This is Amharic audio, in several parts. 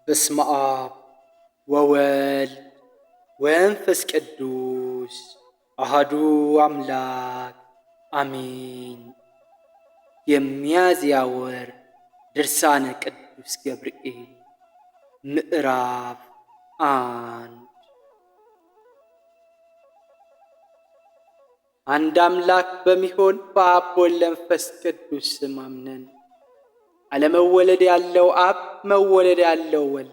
በስመ አብ ወወልድ ወመንፈስ ቅዱስ አሐዱ አምላክ አሜን። የሚያዝያ ወር ድርሳነ ቅዱስ ገብርኤል ምዕራፍ 1 አንድ አምላክ በሚሆን በአብ ወወልድ ወመንፈስ ቅዱስ ስም አምነን አለመወለድ ያለው አብ፣ መወለድ ያለው ወልድ፣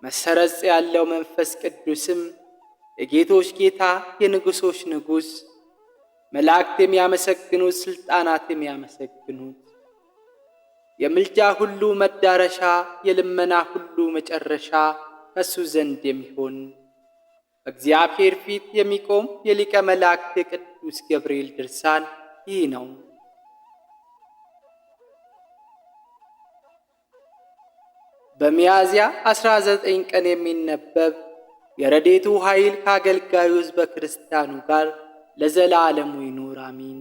መሰረጽ ያለው መንፈስ ቅዱስም የጌቶች ጌታ የንጉሶች ንጉሥ፣ መላእክት የሚያመሰግኑት፣ ሥልጣናት የሚያመሰግኑት፣ የምልጃ ሁሉ መዳረሻ፣ የልመና ሁሉ መጨረሻ ከሱ ዘንድ የሚሆን በእግዚአብሔር ፊት የሚቆም የሊቀ መላእክት የቅዱስ ገብርኤል ድርሳን ይህ ነው። በሚያዝያ 19 ቀን የሚነበብ የረድኤቱ ኃይል ከአገልጋዩ ሕዝበ ክርስቲያኑ ጋር ለዘላለሙ ይኑር አሚን።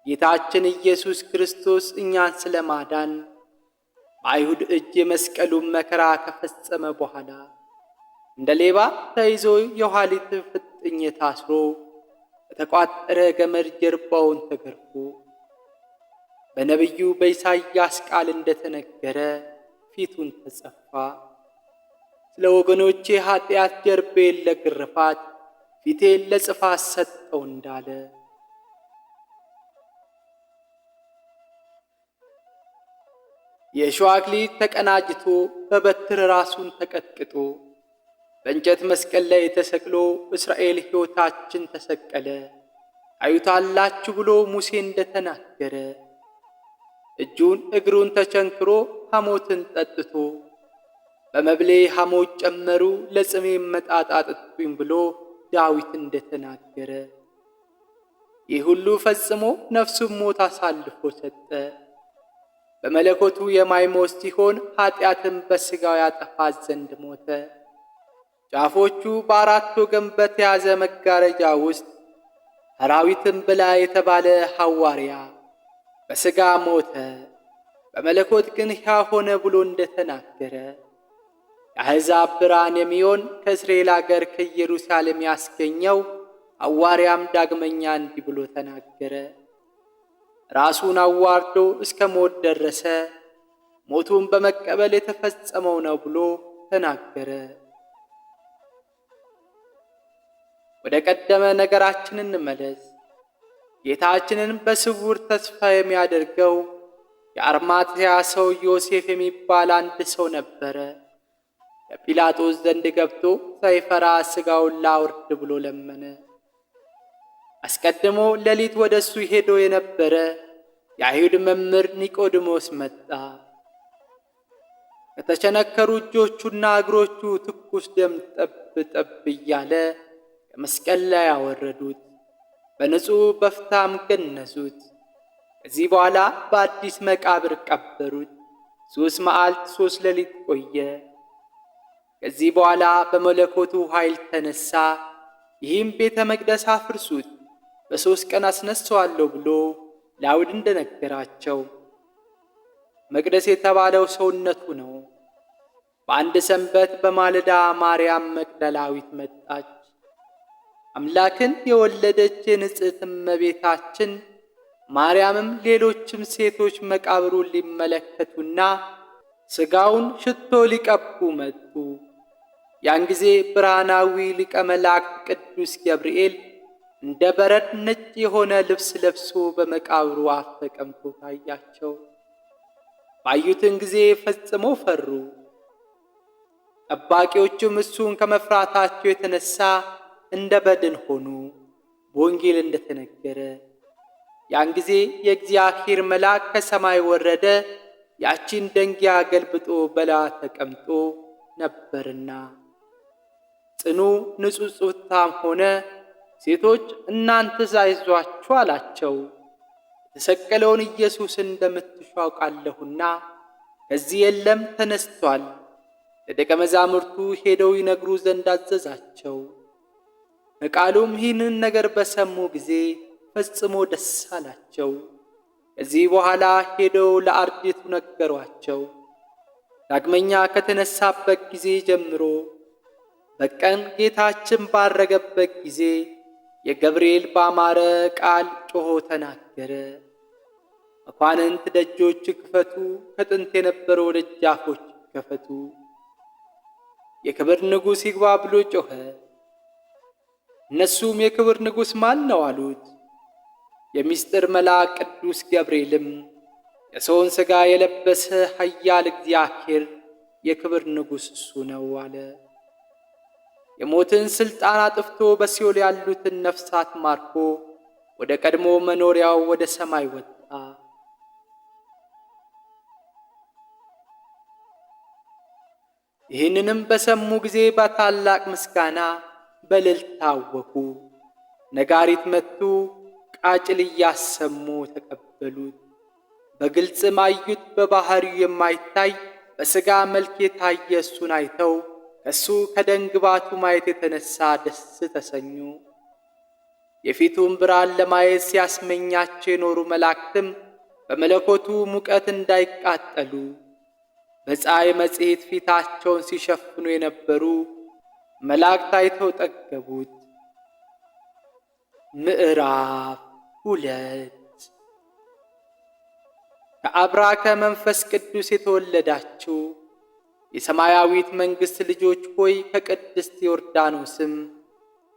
ጌታችን ኢየሱስ ክርስቶስ እኛን ስለ ማዳን በአይሁድ እጅ የመስቀሉን መከራ ከፈጸመ በኋላ እንደ ሌባ ተይዞ የኋሊት ፍጥኝ ታስሮ በተቋጠረ ገመድ ጀርባውን ተገርፎ በነቢዩ በኢሳይያስ ቃል እንደተነገረ ፊቱን ተጸፋ። ስለ ወገኖቼ ኃጢአት ጀርቤን ለግርፋት ፊቴን ለጽፋት ሰጠው እንዳለ የእሾህ አክሊል ተቀናጅቶ በበትር ራሱን ተቀጥቅጦ በእንጨት መስቀል ላይ ተሰቅሎ እስራኤል ሕይወታችን ተሰቀለ አዩታላችሁ ብሎ ሙሴ እንደተናገረ እጁን እግሩን ተቸንክሮ ሐሞትን ጠጥቶ በመብሌ ሐሞት ጨመሩ ለጽሜ መጣጣጥቱኝ ብሎ ዳዊት እንደተናገረ ይህ ሁሉ ፈጽሞ ነፍሱን ሞት አሳልፎ ሰጠ። በመለኮቱ የማይሞት ሲሆን ኃጢአትን በሥጋው ያጠፋት ዘንድ ሞተ። ጫፎቹ በአራት ወገን በተያዘ መጋረጃ ውስጥ ሰራዊትን ብላ የተባለ ሐዋርያ በሥጋ ሞተ፣ በመለኮት ግን ሕያው ሆነ ብሎ እንደተናገረ የአሕዛብ ብርሃን የሚሆን ከእስራኤል አገር ከኢየሩሳሌም ያስገኘው ሐዋርያም ዳግመኛ እንዲህ ብሎ ተናገረ። ራሱን አዋርዶ እስከ ሞት ደረሰ፣ ሞቱን በመቀበል የተፈጸመው ነው ብሎ ተናገረ። ወደ ቀደመ ነገራችን እንመለስ። ጌታችንን በስውር ተስፋ የሚያደርገው የአርማትያ ሰው ዮሴፍ የሚባል አንድ ሰው ነበረ። ከጲላጦስ ዘንድ ገብቶ ሳይፈራ ሥጋውን ላውርድ ብሎ ለመነ። አስቀድሞ ሌሊት ወደ እሱ ሄዶ የነበረ የአይሁድ መምህር ኒቆዲሞስ መጣ። ከተቸነከሩ እጆቹና እግሮቹ ትኩስ ደም ጠብ ጠብ እያለ ከመስቀል ላይ አወረዱት፣ በንጹሕ በፍታም ገነዙት። ከዚህ በኋላ በአዲስ መቃብር ቀበሩት። 3 መዓልት 3 ሌሊት ቆየ። ከዚህ በኋላ በመለኮቱ ኃይል ተነሳ። ይህም ቤተ መቅደስ አፍርሱት፣ በ3 ቀን አስነሳዋለሁ ብሎ ለአይሁድ እንደነገራቸው። መቅደስ የተባለው ሰውነቱ ነው። በአንድ ሰንበት በማለዳ ማርያም መግደላዊት መጣች። አምላክን የወለደች የንጽሕት እመቤታችን ማርያምም ሌሎችም ሴቶች መቃብሩን ሊመለከቱና ሥጋውን ሽቶ ሊቀቡ መጡ። ያን ጊዜ ብርሃናዊ ሊቀ መላእክት ቅዱስ ገብርኤል እንደ በረድ ነጭ የሆነ ልብስ ለብሶ በመቃብሩ አፍ ተቀምጦ ታያቸው። ባዩትን ጊዜ ፈጽሞ ፈሩ። ጠባቂዎቹም እሱን ከመፍራታቸው የተነሳ እንደ በድን ሆኑ፣ በወንጌል እንደተነገረ። ያን ጊዜ የእግዚአብሔር መልአክ ከሰማይ ወረደ፣ ያቺን ደንጊያ ገልብጦ በላዋ ተቀምጦ ነበርና። ጽኑ ንጹጽታም ሆነ። ሴቶች እናንተስ አይዟችሁ አላቸው፣ የተሰቀለውን ኢየሱስን እንደምትሹ አውቃለሁና ከዚህ የለም ተነስቷል። ለደቀ መዛሙርቱ ሄደው ይነግሩ ዘንድ አዘዛቸው። በቃሉም ይህንን ነገር በሰሙ ጊዜ ፈጽሞ ደስ አላቸው። ከዚህ በኋላ ሄደው ለአርድእቱ ነገሯቸው። ዳግመኛ ከተነሳበት ጊዜ ጀምሮ በቀን ጌታችን ባረገበት ጊዜ የገብርኤል ባማረ ቃል ጮኾ ተናገረ። መኳንንት ደጆች ክፈቱ፣ ከጥንት የነበረው ደጃፎች ይከፈቱ፣ የክብር ንጉሥ ይግባ ብሎ ጮኸ። እነሱም የክብር ንጉሥ ማን ነው አሉት። የምስጢር መልአክ ቅዱስ ገብርኤልም የሰውን ሥጋ የለበሰ ኃያል እግዚአብሔር የክብር ንጉሥ እሱ ነው አለ። የሞትን ሥልጣን አጥፍቶ በሲኦል ያሉትን ነፍሳት ማርኮ ወደ ቀድሞ መኖሪያው ወደ ሰማይ ወጣ። ይህንንም በሰሙ ጊዜ በታላቅ ምስጋና በእልልታ አወኩ። ነጋሪት መቱ፣ ቃጭል እያሰሙ ተቀበሉት። በግልጽም አዩት። በባሕሪው የማይታይ በሥጋ መልክ የታየ እሱን አይተው ከእሱ ከደንግባቱ ማየት የተነሣ ደስ ተሰኙ። የፊቱን ብርሃን ለማየት ሲያስመኛቸው የኖሩ መላእክትም በመለኮቱ ሙቀት እንዳይቃጠሉ በፀሐይ መጽሔት ፊታቸውን ሲሸፍኑ የነበሩ መላእክት አይተው ጠገቡት። ምዕራፍ 2 ከአብራከ መንፈስ ቅዱስ የተወለዳችሁ የሰማያዊት መንግሥት ልጆች ሆይ ከቅድስት ዮርዳኖስም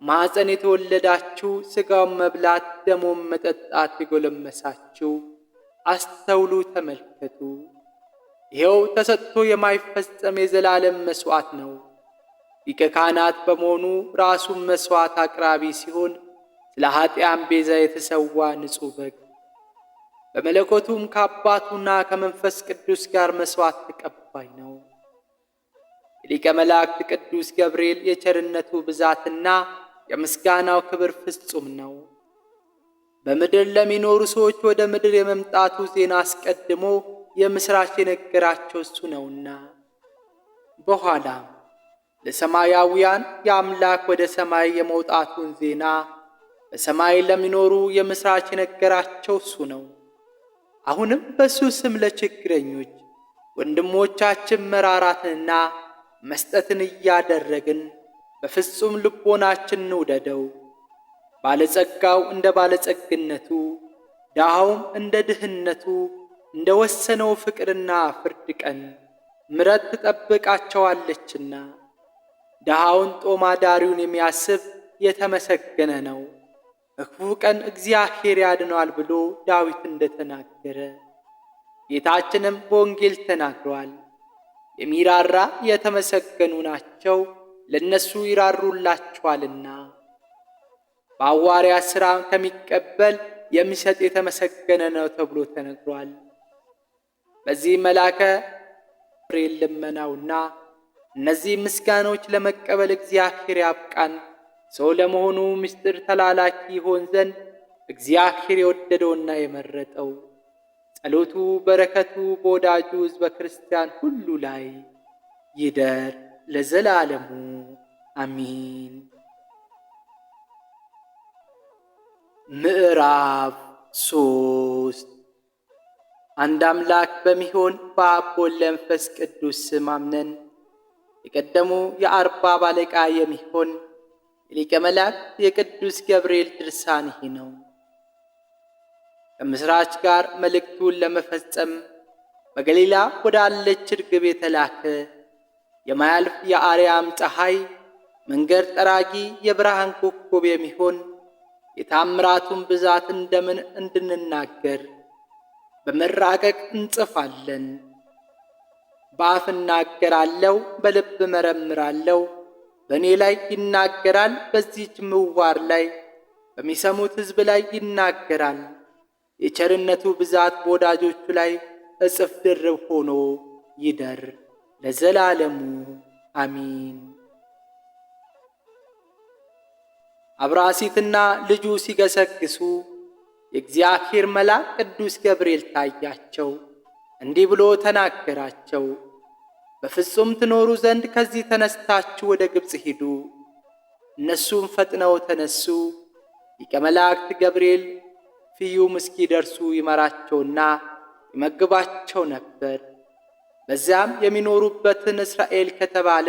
ማኅፀን የተወለዳችሁ ሥጋውን መብላት ደሙን መጠጣት የጎለመሳችሁ አስተውሉ፣ ተመልከቱ። ይኸው ተሰጥቶ የማይፈጸም የዘላለም መሥዋዕት ነው። ሊቀ ካህናት በመሆኑ ራሱን መሥዋዕት አቅራቢ ሲሆን ስለ ኀጢአን ቤዛ የተሰዋ ንጹሕ በግ በመለኮቱም ከአባቱና ከመንፈስ ቅዱስ ጋር መሥዋዕት ተቀባይ ነው። የሊቀ መላእክት ቅዱስ ገብርኤል የቸርነቱ ብዛትና የምስጋናው ክብር ፍጹም ነው። በምድር ለሚኖሩ ሰዎች ወደ ምድር የመምጣቱ ዜና አስቀድሞ የምሥራች የነገራቸው እሱ ነውና፣ በኋላም ለሰማያውያን የአምላክ ወደ ሰማይ የመውጣቱን ዜና በሰማይ ለሚኖሩ የምሥራች የነገራቸው እሱ ነው። አሁንም በእሱ ስም ለችግረኞች ወንድሞቻችን መራራትንና መስጠትን እያደረግን በፍጹም ልቦናችን እንውደደው። ባለጸጋው እንደ ባለጸግነቱ፣ ድሃውም እንደ ድህነቱ እንደ ወሰነው ፍቅርና ፍርድ ቀን ምሕረት ትጠብቃቸዋለችና። ድሃውን ጦም አዳሪውን የሚያስብ የተመሰገነ ነው፣ በክፉ ቀን እግዚአብሔር ያድነዋል ብሎ ዳዊት እንደተናገረ ጌታችንም በወንጌል ተናግሯል። የሚራራ የተመሰገኑ ናቸው፣ ለነሱ ይራሩላቸዋልና። በሐዋርያት ሥራ ከሚቀበል የሚሰጥ የተመሰገነ ነው ተብሎ ተነግሯል። በዚህ መልአከ ገብርኤል ልመናውና እነዚህ ምስጋናዎች ለመቀበል እግዚአብሔር ያብቃን። ሰው ለመሆኑ ምስጢር ተላላኪ ይሆን ዘንድ እግዚአብሔር የወደደውና የመረጠው። ጸሎቱ በረከቱ በወዳጁ ሕዝበ ክርስቲያን ሁሉ ላይ ይደር ለዘላለሙ አሚን። ምዕራፍ 3 አንድ አምላክ በሚሆን በአብ ወልድ ለመንፈስ ቅዱስ ስም አምነን የቀደሙ የአርባብ አለቃ የሚሆን የሊቀ መላእክት የቅዱስ ገብርኤል ድርሳን ይህ ነው። ከምሥራች ጋር መልእክቱን ለመፈጸም በገሊላ ወዳለች ርግብ የተላከ የማያልፍ የአርያም ፀሐይ መንገድ ጠራጊ የብርሃን ኮከብ የሚሆን የታምራቱን ብዛት እንደምን እንድንናገር በመራቀቅ እንጽፋለን። በአፍ እናገራለሁ፣ በልብ መረምራለሁ። በእኔ ላይ ይናገራል፣ በዚህች ምዋር ላይ በሚሰሙት ሕዝብ ላይ ይናገራል። የቸርነቱ ብዛት በወዳጆቹ ላይ እጥፍ ድርብ ሆኖ ይደር ለዘላለሙ አሚን። አብራሲትና ልጁ ሲገሰግሱ የእግዚአብሔር መልአክ ቅዱስ ገብርኤል ታያቸው፣ እንዲህ ብሎ ተናገራቸው። በፍጹም ትኖሩ ዘንድ ከዚህ ተነስታችሁ ወደ ግብፅ ሂዱ። እነሱም ፈጥነው ተነሱ። ሊቀ መላእክት ገብርኤል ፍዩም እስኪደርሱ ይመራቸውና ይመግባቸው ነበር። በዚያም የሚኖሩበትን እስራኤል ከተባለ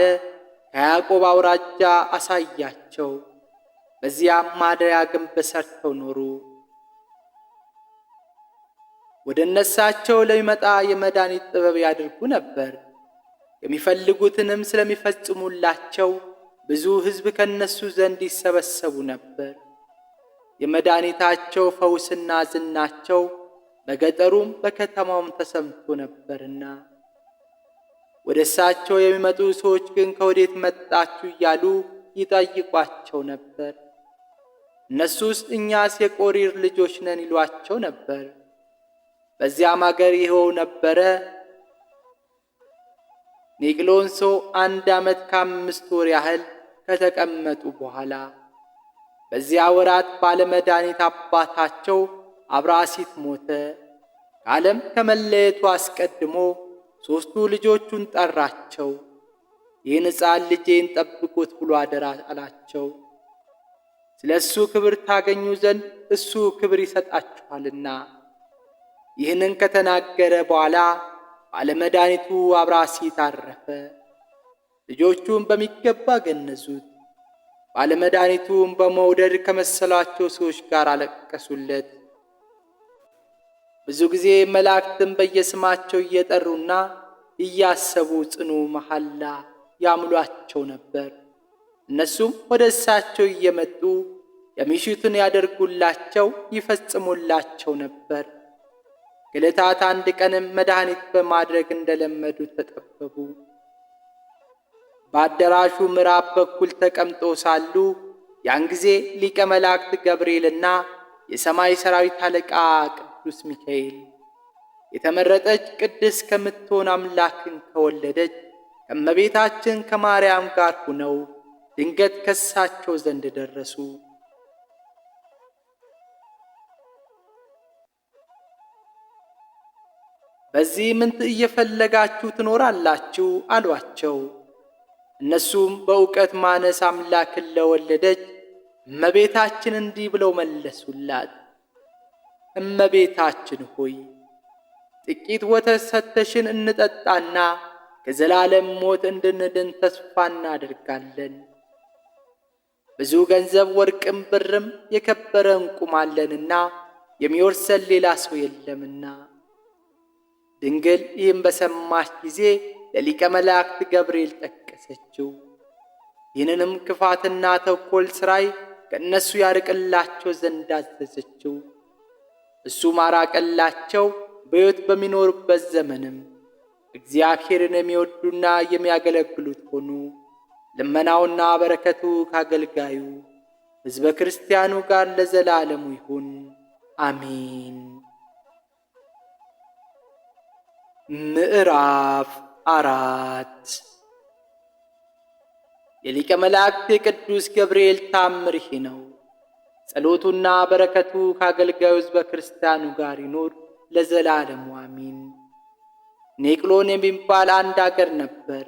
ከያዕቆብ አውራጃ አሳያቸው። በዚያም ማደሪያ ግንብ ሰርተው ኖሩ። ወደ እነሳቸው ለሚመጣ የመድኃኒት ጥበብ ያደርጉ ነበር። የሚፈልጉትንም ስለሚፈጽሙላቸው ብዙ ሕዝብ ከነሱ ዘንድ ይሰበሰቡ ነበር። የመድኃኒታቸው ፈውስና ዝናቸው በገጠሩም በከተማውም ተሰምቶ ነበርና። ወደ እሳቸው የሚመጡ ሰዎች ግን ከወዴት መጣችሁ እያሉ ይጠይቋቸው ነበር። እነሱስ እኛስ የቆሪር ልጆች ነን ይሏቸው ነበር። በዚያም አገር ይኸው ነበረ። ኒቅሎን ሰው 1 ዓመት ከ5 ወር ያህል ከተቀመጡ በኋላ በዚያ ወራት ባለመድኃኒት አባታቸው አብራሲት ሞተ። ከዓለም ከመለየቱ አስቀድሞ 3ቱ ልጆቹን ጠራቸው። ይህን ሕፃን ልጄን ጠብቁት ብሎ አደራ አላቸው። ስለ እሱ ክብር ታገኙ ዘንድ እሱ ክብር ይሰጣችኋልና። ይህንን ከተናገረ በኋላ ባለመድኃኒቱ አብራሲት አረፈ። ልጆቹም በሚገባ ገነዙት። ባለመድኃኒቱም በመውደድ ከመሰሏቸው ሰዎች ጋር አለቀሱለት። ብዙ ጊዜ መላእክትም በየስማቸው እየጠሩና እያሰቡ ጽኑ መሐላ ያምሏቸው ነበር። እነሱም ወደ እሳቸው እየመጡ የሚሹትን ያደርጉላቸው ይፈጽሙላቸው ነበር። ከዕለታት አንድ ቀንም መድኃኒት በማድረግ እንደለመዱ ተጠበቡ። በአዳራሹ ምዕራብ በኩል ተቀምጦ ሳሉ ያን ጊዜ ሊቀ መላእክት ገብርኤልና የሰማይ ሰራዊት አለቃ ቅዱስ ሚካኤል የተመረጠች ቅድስት ከምትሆን አምላክን ከወለደች ከእመቤታችን ከማርያም ጋር ሁነው ድንገት ከሳቸው ዘንድ ደረሱ። በዚህ ምን እየፈለጋችሁ ትኖራላችሁ? አሏቸው። እነሱም በእውቀት ማነስ አምላክን ለወለደች እመቤታችን እንዲህ ብለው መለሱላት። እመቤታችን ሆይ ጥቂት ወተት ሰጥተሽን እንጠጣና ከዘላለም ሞት እንድንድን ተስፋ እናደርጋለን። ብዙ ገንዘብ ወርቅም ብርም የከበረ ዕንቁም አለንና የሚወርሰን ሌላ ሰው የለምና። ድንግል ይህም በሰማች ጊዜ ለሊቀ መላእክት ገብርኤል ጠቀሰችው። ይህንንም ክፋትና ተንኰል ሥራይ ከእነሱ ያርቅላቸው ዘንድ አዘዘችው። እሱም አራቀላቸው። በሕይወት በሚኖሩበት ዘመንም እግዚአብሔርን የሚወዱና የሚያገለግሉት ሆኑ። ልመናውና በረከቱ ካገልጋዩ ሕዝበ ክርስቲያኑ ጋር ለዘላለሙ ይሁን አሜን። ምዕራፍ 4 የሊቀ መላእክት የቅዱስ ገብርኤል ተአምር ይህ ነው። ጸሎቱና በረከቱ ካገልጋዩ ሕዝበ ክርስቲያኑ ጋር ይኖር ለዘላለሙ አሜን። ኒቅሎን የሚባል አንድ አገር ነበር።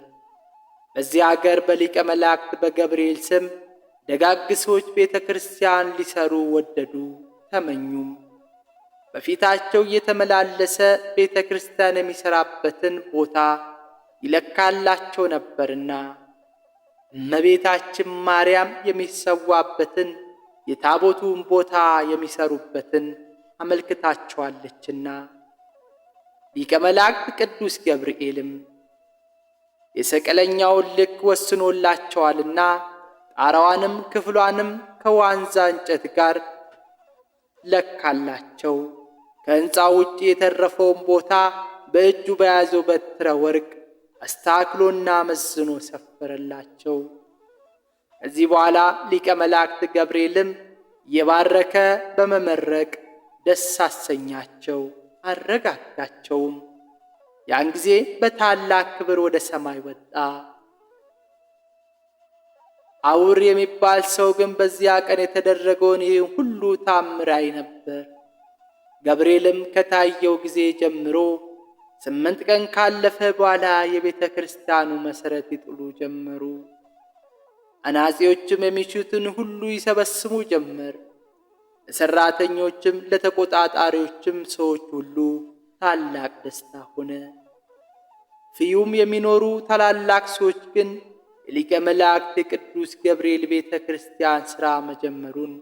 በዚህ አገር በሊቀ መላእክት በገብርኤል ስም ደጋግ ሰዎች ቤተ ክርስቲያን ሊሰሩ ወደዱ፣ ተመኙም። በፊታቸው እየተመላለሰ ቤተ ክርስቲያን የሚሰራበትን ቦታ ይለካላቸው ነበርና እመቤታችን ማርያም የሚሰዋበትን የታቦቱን ቦታ የሚሰሩበትን አመልክታቸዋለችና። ሊቀ መላእክት ቅዱስ ገብርኤልም የሰቀለኛውን ልክ ወስኖላቸዋልና ጣራዋንም ክፍሏንም ከዋንዛ እንጨት ጋር ለካላቸው። ከሕንፃው ውጭ የተረፈውን ቦታ በእጁ በያዘው በትረ ወርቅ አስተካክሎና መዝኖ ሰፈረላቸው። ከዚህ በኋላ ሊቀ መላእክት ገብርኤልም እየባረከ በመመረቅ ደስ አሰኛቸው፣ አረጋጋቸውም። ያን ጊዜ በታላቅ ክብር ወደ ሰማይ ወጣ። አውር የሚባል ሰው ግን በዚያ ቀን የተደረገውን ይህን ሁሉ ተአምር ያይ ነበር። ገብርኤልም ከታየው ጊዜ ጀምሮ 8 ቀን ካለፈ በኋላ የቤተ ክርስቲያኑ መሠረት ይጥሉ ጀመሩ። አናጺዎችም የሚሹትን ሁሉ ይሰበስቡ ጀመር። ለሠራተኞችም ለተቆጣጣሪዎችም ሰዎች ሁሉ ታላቅ ደስታ ሆነ። ፍዩም የሚኖሩ ታላላቅ ሰዎች ግን የሊቀ መላእክት የቅዱስ ገብርኤል ቤተ ክርስቲያን ሥራ መጀመሩን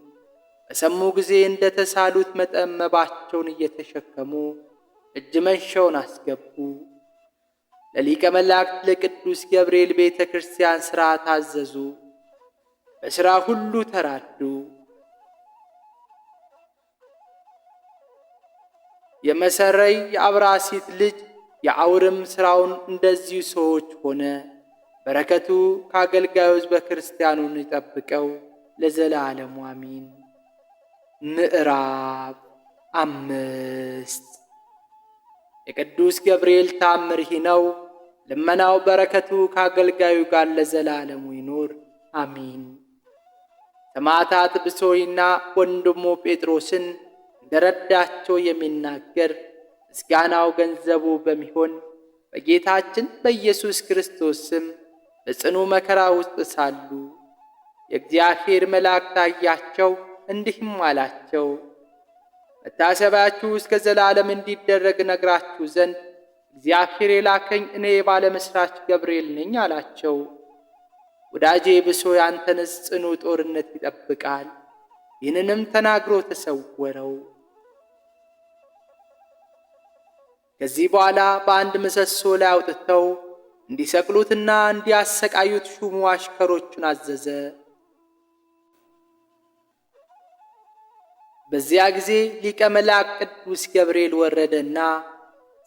በሰሙ ጊዜ እንደ ተሳሉት መጠን መባቸውን እየተሸከሙ እጅ መንሻውን አስገቡ። ለሊቀ መላእክት ለቅዱስ ገብርኤል ቤተ ክርስቲያን ሥራ ታዘዙ። በሥራ ሁሉ ተራዱ። የመሰረይ የአብራሲት ልጅ የአውርም ሥራውን እንደዚሁ ሰዎች ሆነ። በረከቱ ከአገልጋዩ ሕዝበ ክርስቲያኑን ይጠብቀው ለዘላለሙ አሚን። ምዕራፍ 5 የቅዱስ ገብርኤል ተአምር ይህ ነው። ልመናው በረከቱ ከአገልጋዩ ጋር ለዘላለሙ ይኖር አሚን። ሰማዕታት ብሶይና ወንድሙ ጴጥሮስን እንደረዳቸው የሚናገር ምስጋናው ገንዘቡ በሚሆን በጌታችን በኢየሱስ ክርስቶስ ስም በጽኑ መከራ ውስጥ ሳሉ የእግዚአብሔር መልአክ ታያቸው፣ እንዲህም አላቸው፣ መታሰቢያችሁ እስከ ዘላለም እንዲደረግ ነግራችሁ ዘንድ እግዚአብሔር የላከኝ እኔ የባለ ምስራች ገብርኤል ነኝ አላቸው። ወዳጄ ብሶይ አንተንስ ጽኑ ጦርነት ይጠብቃል። ይህንንም ተናግሮ ተሰወረው። ከዚህ በኋላ በአንድ ምሰሶ ላይ አውጥተው እንዲሰቅሉትና እንዲያሰቃዩት ሹሙ አሽከሮቹን አዘዘ። በዚያ ጊዜ ሊቀ መላእክት ቅዱስ ገብርኤል ወረደና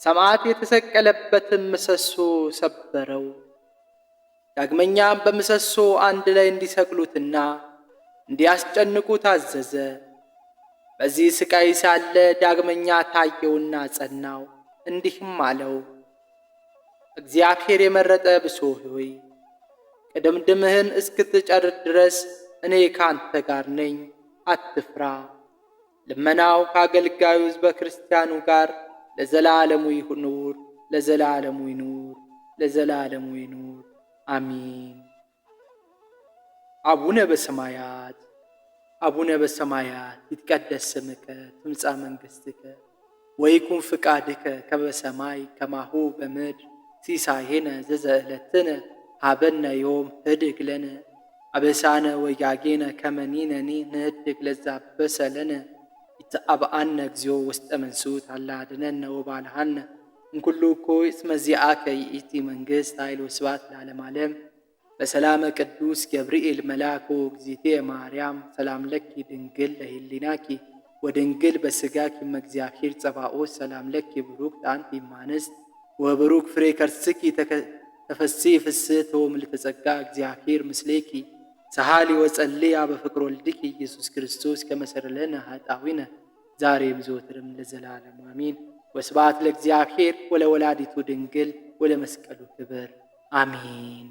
ሰማዕት የተሰቀለበትን ምሰሶ ሰበረው። ዳግመኛም በምሰሶ አንድ ላይ እንዲሰቅሉትና እንዲያስጨንቁት አዘዘ። በዚህ ስቃይ ሳለ ዳግመኛ ታየውና ጸናው፣ እንዲህም አለው፣ እግዚአብሔር የመረጠ ብሶይ ሆይ ቅድምድምህን እስክትጨርስ ድረስ እኔ ካንተ ጋር ነኝ፣ አትፍራ። ልመናው ከአገልጋዩ ሕዝበ ክርስቲያኑ ጋር ለዘላለሙ ይኑር፣ ለዘላለሙ ይኑር፣ ለዘላለሙ ይኑር አሚን። አቡነ በሰማያት አቡነ በሰማያት ይትቀደስ ስምከ ትምጻእ መንግሥትከ ወይኩን ፍቃድከ ከመ በሰማይ ከማሁ በምድር ሲሳየነ ዘዘዕለትነ ሀበነ ዮም ህድግ ለነ አበሳነ ወያጌነ ከመ ንሕነኒ ንህድግ ለዘአበሰ ለነ ኢተአብአነ እግዚኦ ውስጠ መንሱት አላ አድኅነነ ወባልሐነ እምኩሉ እኩይ እስመ ዚአከ ይእቲ መንግሥት ኃይል ወስብሐት ለዓለመ ዓለም። በሰላመ ቅዱስ ገብርኤል መልአኩ እግዝእትየ ማርያም ሰላም ለኪ ድንግል ለህሊናኪ ወድንግል በሥጋኪ እመ እግዚአብሔር ጸባኦት ሰላም ለኪ ብሩክት አንቲ እማንስት ወብሩክ ፍሬ ከርስኪ ተፈሥሒ ፍስሕት ወምልዕተ ጸጋ እግዚአብሔር ምስሌኪ ሰሃሊ ወጸልያ በፍቅር ወልድኪ ኢየሱስ ክርስቶስ ከመ ሠረየ ለነ ኃጣውኢነ ዛሬም ዘወትርም ለዘላለሙ አሜን። ወስብሐት ለእግዚአብሔር ወለወላዲቱ ድንግል ወለመስቀሉ ክብር አሜን።